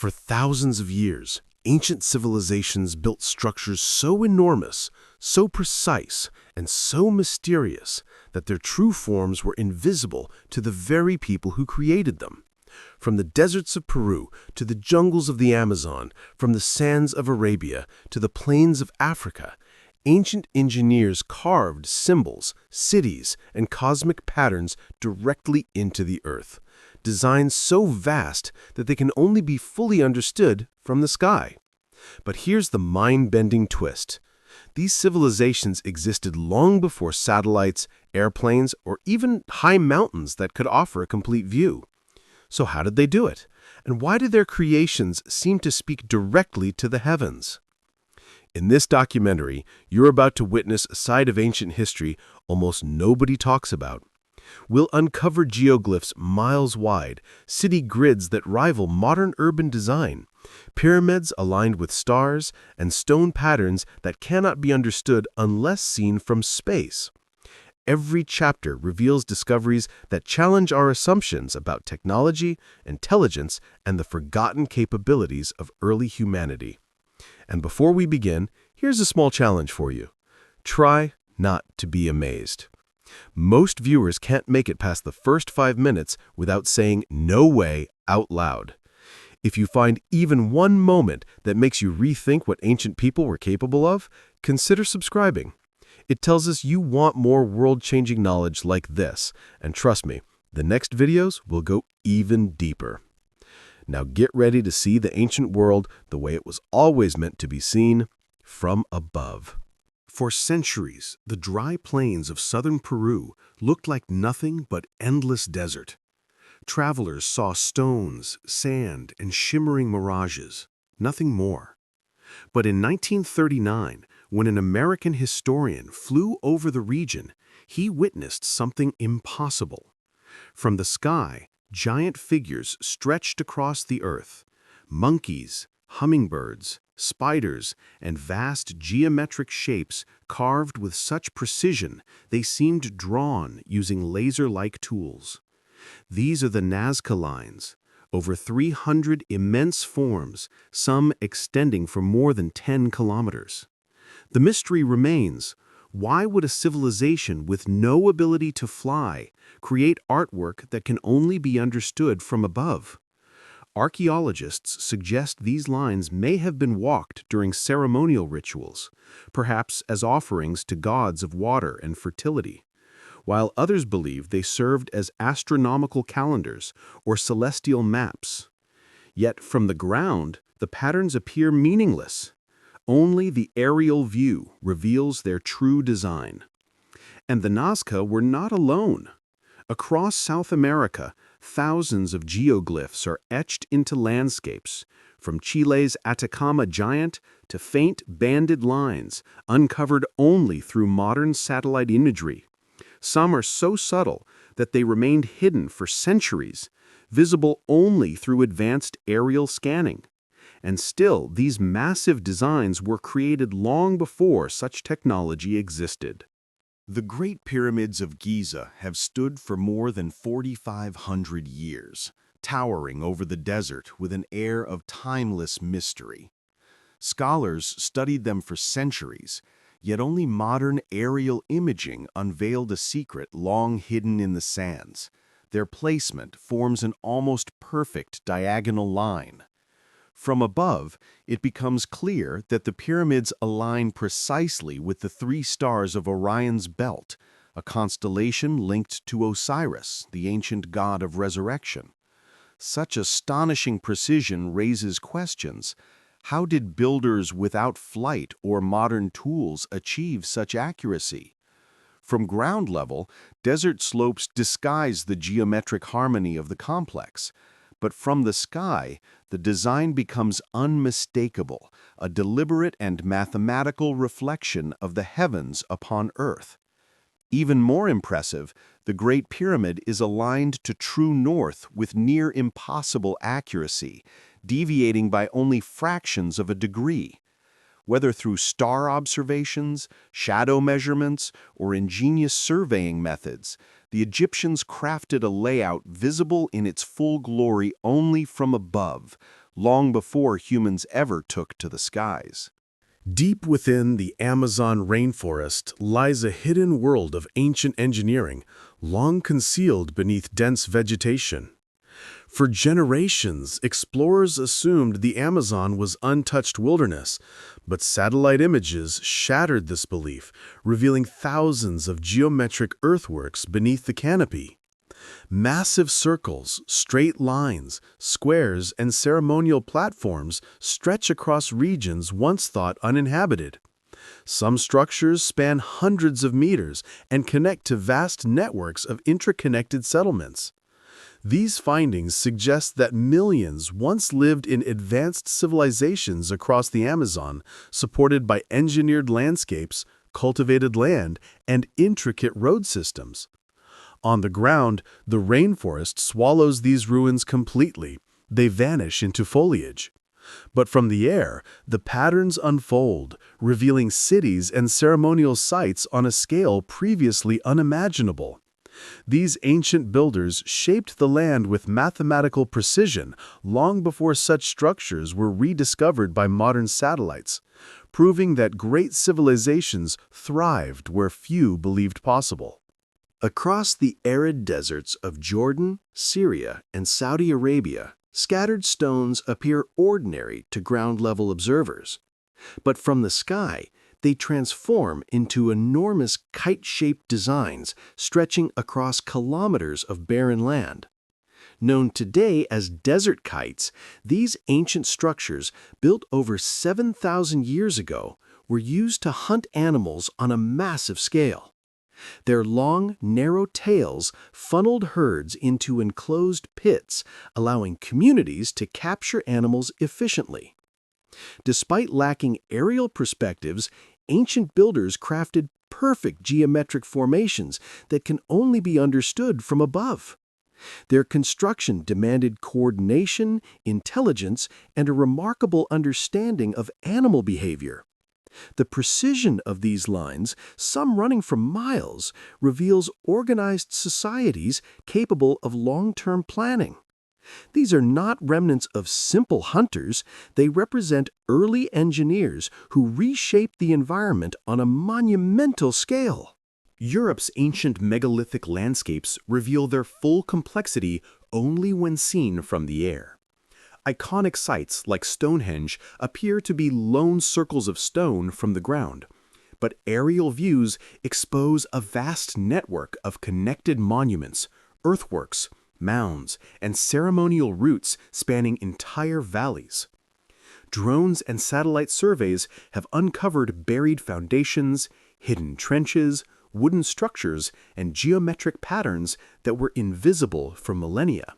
For thousands of years, ancient civilizations built structures so enormous, so precise, and so mysterious that their true forms were invisible to the very people who created them. From the deserts of Peru to the jungles of the Amazon, from the sands of Arabia to the plains of Africa, ancient engineers carved symbols, cities, and cosmic patterns directly into the earth, designs so vast that they can only be fully understood from the sky. But here's the mind-bending twist. These civilizations existed long before satellites, airplanes, or even high mountains that could offer a complete view. So how did they do it? And why do their creations seem to speak directly to the heavens? In this documentary, you're about to witness a side of ancient history almost nobody talks about. We'll uncover geoglyphs miles wide, city grids that rival modern urban design, pyramids aligned with stars, and stone patterns that cannot be understood unless seen from space. Every chapter reveals discoveries that challenge our assumptions about technology, intelligence, and the forgotten capabilities of early humanity. And before we begin, here's a small challenge for you. Try not to be amazed. Most viewers can't make it past the first 5 minutes without saying "no way" out loud. If you find even one moment that makes you rethink what ancient people were capable of, consider subscribing. It tells us you want more world-changing knowledge like this, and trust me, the next videos will go even deeper. Now get ready to see the ancient world the way it was always meant to be seen, from above. For centuries, the dry plains of southern Peru looked like nothing but endless desert. Travelers saw stones, sand, and shimmering mirages, nothing more. But in 1939, when an American historian flew over the region, he witnessed something impossible. From the sky, giant figures stretched across the earth. Monkeys, hummingbirds, spiders, and vast geometric shapes carved with such precision they seemed drawn using laser-like tools. These are the Nazca lines, over 300 immense forms, some extending for more than 10 kilometers. The mystery remains: why would a civilization with no ability to fly create artwork that can only be understood from above? Archaeologists suggest these lines may have been walked during ceremonial rituals, perhaps as offerings to gods of water and fertility, while others believe they served as astronomical calendars or celestial maps. Yet from the ground, the patterns appear meaningless. Only the aerial view reveals their true design. And the Nazca were not alone. Across South America, thousands of geoglyphs are etched into landscapes, from Chile's Atacama Giant to faint banded lines, uncovered only through modern satellite imagery. Some are so subtle that they remained hidden for centuries, visible only through advanced aerial scanning. And still, these massive designs were created long before such technology existed. The Great Pyramids of Giza have stood for more than 4,500 years, towering over the desert with an air of timeless mystery. Scholars studied them for centuries, yet only modern aerial imaging unveiled a secret long hidden in the sands. Their placement forms an almost perfect diagonal line. From above, it becomes clear that the pyramids align precisely with the 3 stars of Orion's belt, a constellation linked to Osiris, the ancient god of resurrection. Such astonishing precision raises questions. How did builders without flight or modern tools achieve such accuracy? From ground level, desert slopes disguise the geometric harmony of the complex. But from the sky, the design becomes unmistakable, a deliberate and mathematical reflection of the heavens upon earth. Even more impressive, the Great Pyramid is aligned to true north with near impossible accuracy, deviating by only fractions of a degree. Whether through star observations, shadow measurements, or ingenious surveying methods, the Egyptians crafted a layout visible in its full glory only from above, long before humans ever took to the skies. Deep within the Amazon rainforest lies a hidden world of ancient engineering, long concealed beneath dense vegetation. For generations, explorers assumed the Amazon was untouched wilderness, but satellite images shattered this belief, revealing thousands of geometric earthworks beneath the canopy. Massive circles, straight lines, squares, and ceremonial platforms stretch across regions once thought uninhabited. Some structures span hundreds of meters and connect to vast networks of interconnected settlements. These findings suggest that millions once lived in advanced civilizations across the Amazon, supported by engineered landscapes, cultivated land, and intricate road systems. On the ground, the rainforest swallows these ruins completely. They vanish into foliage. But from the air, the patterns unfold, revealing cities and ceremonial sites on a scale previously unimaginable. These ancient builders shaped the land with mathematical precision long before such structures were rediscovered by modern satellites, proving that great civilizations thrived where few believed possible. Across the arid deserts of Jordan, Syria, and Saudi Arabia, scattered stones appear ordinary to ground-level observers. But from the sky, they transform into enormous kite-shaped designs stretching across kilometers of barren land. Known today as desert kites, these ancient structures, built over 7,000 years ago, were used to hunt animals on a massive scale. Their long, narrow tails funneled herds into enclosed pits, allowing communities to capture animals efficiently. Despite lacking aerial perspectives, ancient builders crafted perfect geometric formations that can only be understood from above. Their construction demanded coordination, intelligence, and a remarkable understanding of animal behavior. The precision of these lines, some running for miles, reveals organized societies capable of long-term planning. These are not remnants of simple hunters, they represent early engineers who reshaped the environment on a monumental scale. Europe's ancient megalithic landscapes reveal their full complexity only when seen from the air. Iconic sites like Stonehenge appear to be lone circles of stone from the ground, but aerial views expose a vast network of connected monuments, earthworks, mounds, and ceremonial routes spanning entire valleys. Drones and satellite surveys have uncovered buried foundations, hidden trenches, wooden structures, and geometric patterns that were invisible for millennia.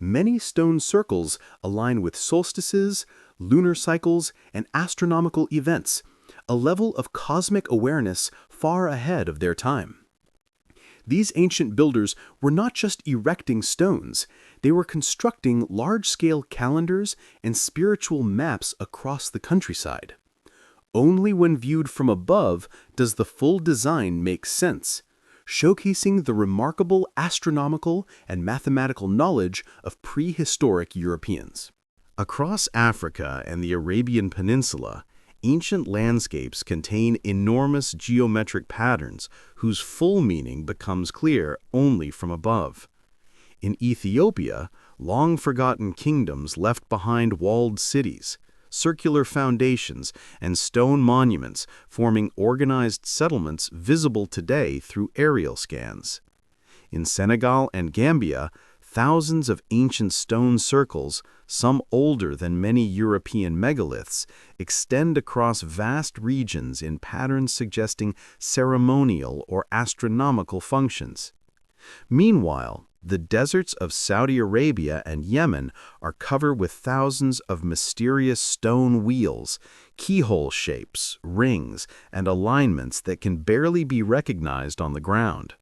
Many stone circles align with solstices, lunar cycles, and astronomical events, a level of cosmic awareness far ahead of their time. These ancient builders were not just erecting stones, they were constructing large-scale calendars and spiritual maps across the countryside. Only when viewed from above does the full design make sense, showcasing the remarkable astronomical and mathematical knowledge of prehistoric Europeans. Across Africa and the Arabian Peninsula, ancient landscapes contain enormous geometric patterns whose full meaning becomes clear only from above. In Ethiopia, long-forgotten kingdoms left behind walled cities, circular foundations, and stone monuments forming organized settlements visible today through aerial scans. In Senegal and Gambia, thousands of ancient stone circles, some older than many European megaliths, extend across vast regions in patterns suggesting ceremonial or astronomical functions. Meanwhile, the deserts of Saudi Arabia and Yemen are covered with thousands of mysterious stone wheels, keyhole shapes, rings, and alignments that can barely be recognized on the ground.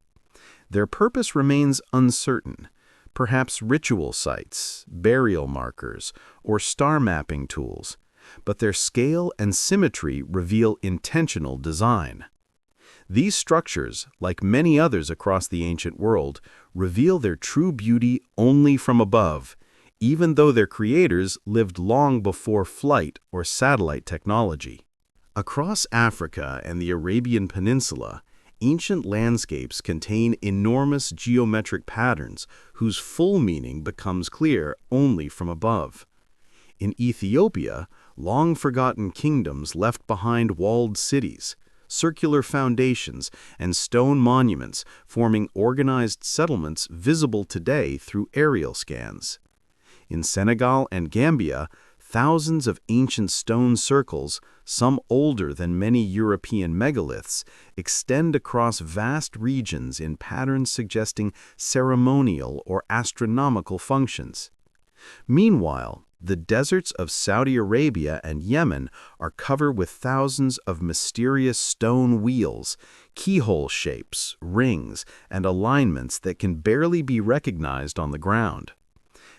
Their purpose remains uncertain, perhaps ritual sites, burial markers, or star mapping tools, but their scale and symmetry reveal intentional design. These structures, like many others across the ancient world, reveal their true beauty only from above, even though their creators lived long before flight or satellite technology. Across Africa and the Arabian Peninsula, ancient landscapes contain enormous geometric patterns whose full meaning becomes clear only from above. In Ethiopia, long-forgotten kingdoms left behind walled cities, circular foundations, and stone monuments forming organized settlements visible today through aerial scans. In Senegal and Gambia, thousands of ancient stone circles, some older than many European megaliths, extend across vast regions in patterns suggesting ceremonial or astronomical functions. Meanwhile, the deserts of Saudi Arabia and Yemen are covered with thousands of mysterious stone wheels, keyhole shapes, rings, and alignments that can barely be recognized on the ground.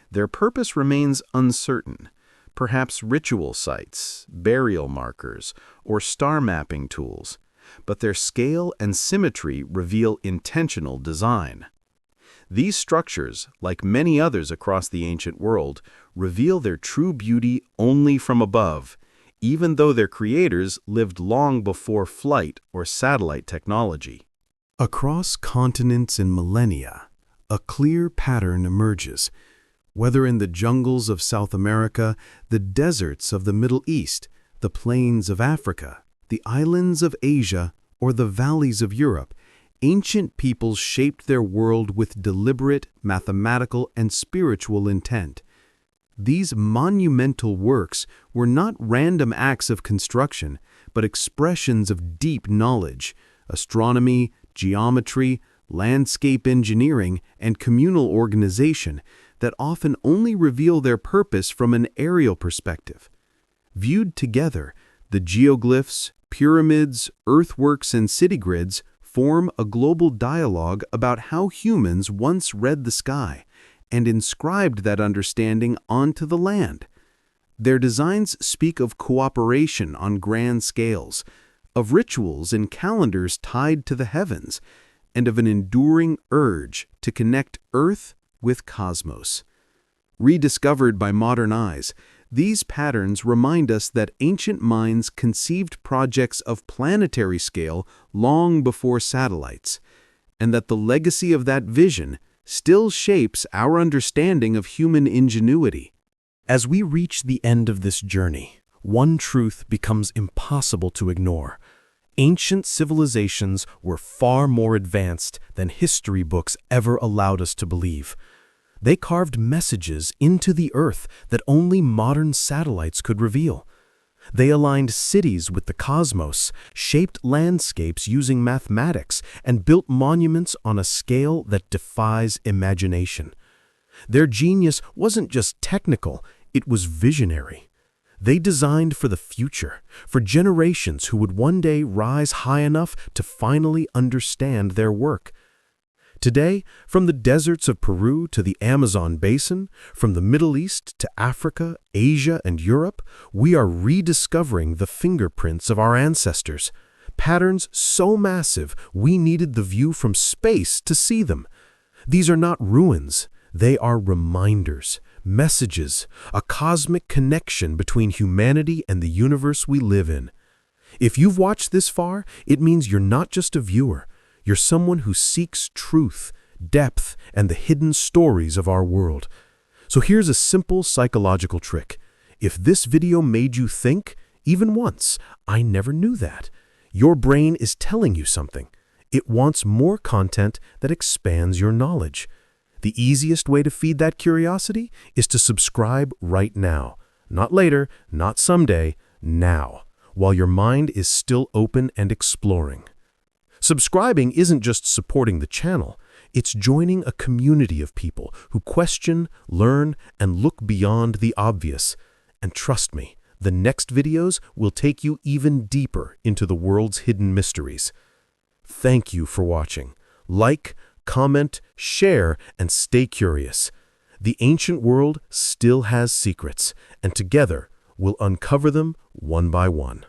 Their purpose remains uncertain. Perhaps ritual sites, burial markers, or star mapping tools, but their scale and symmetry reveal intentional design. These structures, like many others across the ancient world, reveal their true beauty only from above, even though their creators lived long before flight or satellite technology. Across continents and millennia, a clear pattern emerges. Whether in the jungles of South America, the deserts of the Middle East, the plains of Africa, the islands of Asia, or the valleys of Europe, ancient peoples shaped their world with deliberate, mathematical, and spiritual intent. These monumental works were not random acts of construction, but expressions of deep knowledge, astronomy, geometry, landscape engineering, and communal organization that often only reveal their purpose from an aerial perspective. Viewed together, the geoglyphs, pyramids, earthworks, and city grids form a global dialogue about how humans once read the sky and inscribed that understanding onto the land. Their designs speak of cooperation on grand scales, of rituals and calendars tied to the heavens, and of an enduring urge to connect Earth with cosmos. Rediscovered by modern eyes, these patterns remind us that ancient minds conceived projects of planetary scale long before satellites, and that the legacy of that vision still shapes our understanding of human ingenuity. As we reach the end of this journey, one truth becomes impossible to ignore. Ancient civilizations were far more advanced than history books ever allowed us to believe. They carved messages into the earth that only modern satellites could reveal. They aligned cities with the cosmos, shaped landscapes using mathematics, and built monuments on a scale that defies imagination. Their genius wasn't just technical, it was visionary. They designed for the future, for generations who would one day rise high enough to finally understand their work. Today, from the deserts of Peru to the Amazon basin, from the Middle East to Africa, Asia, and Europe, we are rediscovering the fingerprints of our ancestors, patterns so massive we needed the view from space to see them. These are not ruins, they are reminders, messages, a cosmic connection between humanity and the universe we live in. If you've watched this far, it means you're not just a viewer. You're someone who seeks truth, depth, and the hidden stories of our world. So here's a simple psychological trick. If this video made you think, even once, I never knew that, your brain is telling you something. It wants more content that expands your knowledge. The easiest way to feed that curiosity is to subscribe right now. Not later, not someday, now, while your mind is still open and exploring. Subscribing isn't just supporting the channel, it's joining a community of people who question, learn, and look beyond the obvious. And trust me, the next videos will take you even deeper into the world's hidden mysteries. Thank you for watching. Like, comment, share, and stay curious. The ancient world still has secrets, and together we'll uncover them one by one.